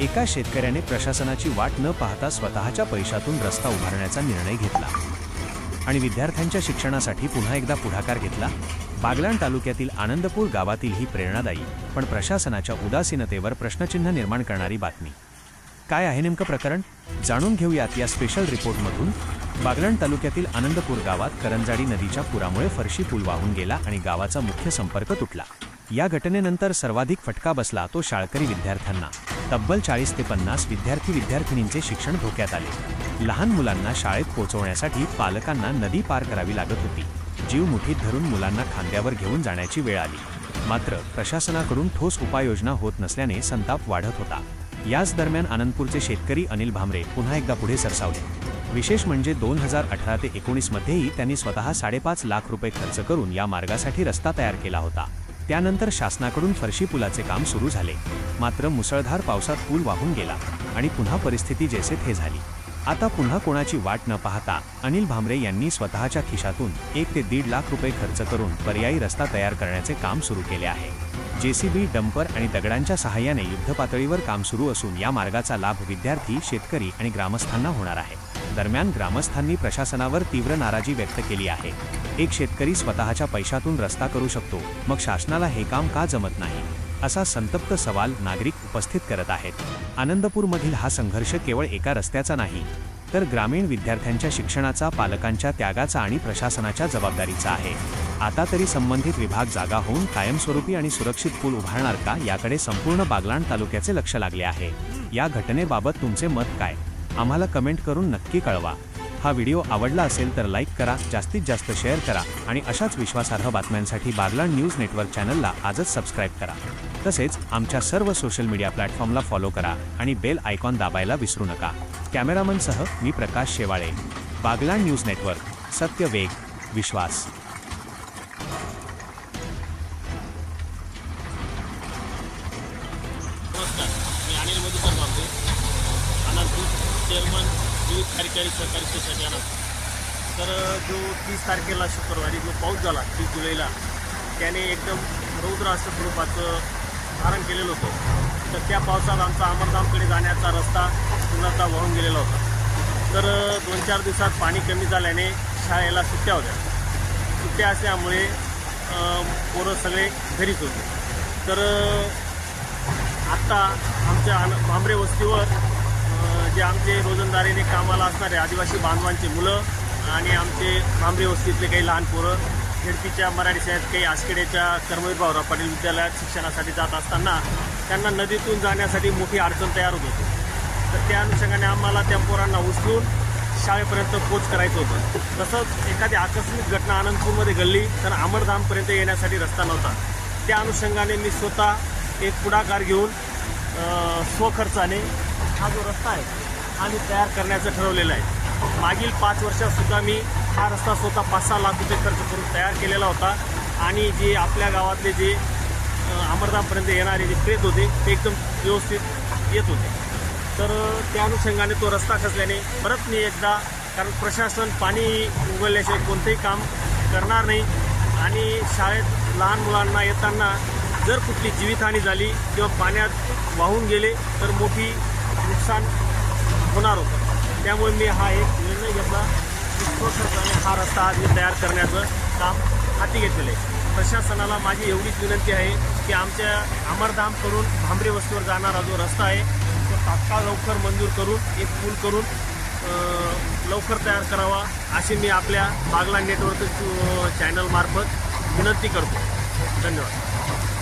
एका शेतकऱ्याने प्रशासनाची वाट न पाहता स्वतःच्या पैशातून रस्ता उभारण्याचा निर्णय घेतला आणि विद्यार्थ्यांच्या शिक्षणासाठी पुन्हा एकदा पुढाकार घेतला। बागलाण तालुक्यातील आनंदपूर गावातील ही प्रेरणादायी पण प्रशासनाच्या उदासीनतेवर प्रश्नचिन्ह निर्माण करणारी बातमी। काय आहे नेमकं प्रकरण, जाणून घेऊयात या स्पेशल रिपोर्टमधून। बागलाण तालुक्यातील आनंदपूर गावात करंजाडी नदीच्या पुरामुळे फरशी पूल वाहून गेला आणि गावाचा मुख्य संपर्क तुटला। या घटनेनंतर सर्वाधिक फटका बसला तो शाळकरी विद्यार्थ्यांना। तब्बल 40 ते 50 विद्यार्थी-विद्यार्थिनींचे शिक्षण धोक्यात आले। लहान मुलांना शाळेत पोहोचवण्यासाठी पालकांना नदी पार करावी लागत होती। जीव मुठीत धरून मुलांना खांद्यावर घेऊन जाण्याची वेळ आली। मात्र प्रशासनाकडून ठोस उपाययोजना होत नसल्याने संताप वाढत होता। याच दरम्यान आनंदपूरचे शेतकरी अनिल भामरे पुन्हा एकदा पुढे सरसावले। विशेष म्हणजे 2018 ते 19 मध्येही त्यांनी स्वतः 5.5 लाख रुपये खर्च करून या मार्गासाठी रस्ता तयार केला होता। त्यानंतर शासनाकडून फरशी पुलाचे काम सुरू झाले। मात्र मुसळधार पावसात पूल वाहून गेला आणि पुन्हा परिस्थिती जैसे थे झाली। आता पुन्हा कोणाची वाट न पाहता अनिल भामरे यांनी स्वतःच्या खिशातून 1 ते 1.5 लाख रुपये खर्च करून पर्यायी रस्ता तयार करण्याचे काम सुरू केले आहे। जेसीबी, डंपर आणि दगडांच्या सहाय्याने युद्धपातळीवर काम सुरू असून या मार्गाचा लाभ विद्यार्थी, शेतकरी आणि ग्रामस्थांना होणार आहे। दरम्यान ग्रामस्थांनी प्रशासनावर तीव्र नाराजी व्यक्त केली आहे। एक शेतकरी स्वतःच्या पैशातून रस्ता करू शकतो, मग शासनाला हे काम का जमत नाही, असा संतप्त सवाल नागरिक उपस्थित करत आहेत। आनंदपूरमधील हा संघर्ष केवळ एका रस्त्याचा नाही, तर ग्रामीण विद्यार्थ्यांच्या शिक्षणाचा, पालकांच्या त्यागाचा आणि प्रशासनाच्या जबाबदारीचा आहे। आता तरी संबंधित विभाग जागा होऊन कायमस्वरूपी आणि सुरक्षित पूल उभारणार का, याकडे संपूर्ण बागलाण तालुक्याचे लक्ष लागले आहे। या घटनेबाबत तुमचे मत काय, आम्हाला कमेंट करून नक्की कळवा। हा व्हिडिओ आवडला असेल तर लाईक करा, जास्तीत जास्त शेअर करा आणि अशाच विश्वासार्ह बातम्यांसाठी बागलाण न्यूज नेटवर्क चॅनलला आजच सबस्क्राईब करा। तसेच आमच्या सर्व सोशल मीडिया प्लॅटफॉर्मला फॉलो करा आणि बेल आयकॉन दाबायला विसरू नका। कॅमेरामनसह मी प्रकाश शेवाळे, बागलाण न्यूज नेटवर्क, सत्य, वेग, विश्वास। चेअरमन विविध कार्यकारी सहकारी सोसायटी आनंद। तर जो 30 तारखेला शुक्रवारी जो पाऊस झाला 30 जुलैला, त्याने एकदम रौद्र असं स्वरूपाचं धारण केलेलं होतं। तर त्या पावसात आमचा अमरधामकडे जाण्याचा रस्ता पूर्णतः वाहून गेलेला होता। तर 2-4 दिवसात पाणी कमी झाल्याने शाळेला सुट्ट्या होत्या। सुट्ट्या असल्यामुळे पोरं सगळे घरीच होते। तर आत्ता आमच्या भामरे वस्तीवर जे आमचे रोजंदारीने कामाला असणारे आदिवासी बांधवांचे मुलं आणि आमचे भामरे वस्तीतले काही लहान पोरं झेडपीच्या मराठी शाळेत, काही आसखेड्याच्या कर्मवीर भाऊराव पाटील विद्यालयात शिक्षणासाठी जात असताना त्यांना नदीतून जाण्यासाठी मोठी अडचण तयार होत होती। तर त्या अनुषंगाने आम्हाला त्या पोरांना उचलून शाळेपर्यंत पोच करायचं होतं। तसंच एखादी आकस्मिक घटना आनंदपूरमध्ये घडली तर अमरधामपर्यंत येण्यासाठी रस्ता नव्हता। त्या अनुषंगाने मी स्वतः एक पुढाकार घेऊन स्वखर्चाने हा जो रस्ता आहे आम्ही तयार करण्याचं ठरवलेलं आहे। मागील 5 वर्षातसुद्धा मी हा रस्ता स्वतः 5-6 लाख रुपये खर्च करून तयार केलेला होता आणि जे आपल्या गावातले जे अमरधामपर्यंत येणारे जे ट्रेन होते ते एकदम व्यवस्थित येत होते। तर त्या अनुषंगाने तो रस्ता खचल्याने परत मी एकदा, कारण प्रशासन पाणी उघडल्याशिवाय कोणतेही काम करणार नाही आणि शाळेत लहान मुलांना येताना जर कुठली जीवितहानी झाली किंवा पाण्यात वाहून गेले तर मोठी नुकसान होणार होतं। त्यामुळे मी हा एक निर्णय घेतला की स्वखर्चाने हा रस्ता आज मी तयार करण्याचं काम हाती घेतलेलं आहे। प्रशासनाला माझी एवढीच विनंती आहे की आमच्या अमरधामकडून भामरे वस्तीवर जाणारा जो रस्ता आहे तो तात्काळ लवकर मंजूर करून एक पूल करून लवकर तयार करावा, अशी मी आपल्या बागलाण नेटवर्क चॅनलमार्फत विनंती करतो। धन्यवाद।